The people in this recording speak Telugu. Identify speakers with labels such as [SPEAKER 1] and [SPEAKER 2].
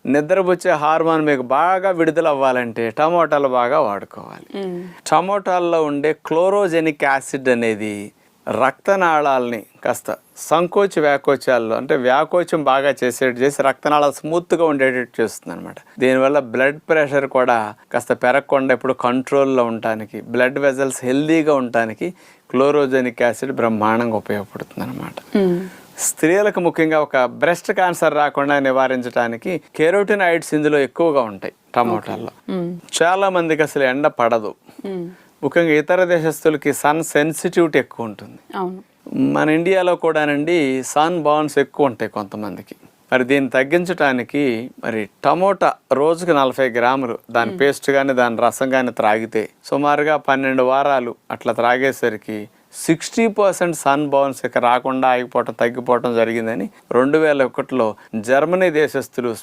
[SPEAKER 1] నిద్రపుచ్చే హార్మోన్ మీకు బాగా విడుదల అవ్వాలంటే టమోటాలు బాగా వాడుకోవాలి. టమోటాల్లో ఉండే క్లోరోజెనిక్ యాసిడ్ అనేది రక్తనాళాలని కాస్త సంకోచ వ్యాకోచాల్లో అంటే వ్యాకోచం బాగా చేసి రక్తనాళాలు స్మూత్గా ఉండేటట్టు చేస్తుంది అనమాట. దీనివల్ల బ్లడ్ ప్రెషర్ కూడా కాస్త పెరగకుండా ఇప్పుడు కంట్రోల్లో ఉండటానికి, బ్లడ్ వెజల్స్ హెల్దీగా ఉండటానికి క్లోరోజెనిక్ యాసిడ్ బ్రహ్మాండంగా ఉపయోగపడుతుంది అనమాట. స్త్రీలకు ముఖ్యంగా ఒక బ్రెస్ట్ క్యాన్సర్ రాకుండా నివారించడానికి కెరోటినాయిడ్స్ ఇందులో ఎక్కువగా ఉంటాయి టమోటాల్లో. చాలా మందికి అసలు ఎండ పడదు, ముఖ్యంగా ఇతర దేశస్తులకి సన్ సెన్సిటివిటీ ఎక్కువ ఉంటుంది. మన ఇండియాలో కూడానండి సన్ బర్న్స్ ఎక్కువ ఉంటాయి కొంతమందికి. మరి దీన్ని తగ్గించడానికి మరి టమోటా రోజుకి 40 గ్రాములు దాని పేస్ట్ కానీ దాని రసం కానీ త్రాగితే సుమారుగా 12 వారాలు అట్లా త్రాగేసరికి 60% సన్ బర్న్స్ ఇక రాకుండా ఆగిపోవటం తగ్గిపోవటం జరిగిందని 2001లో జర్మనీ దేశస్తులు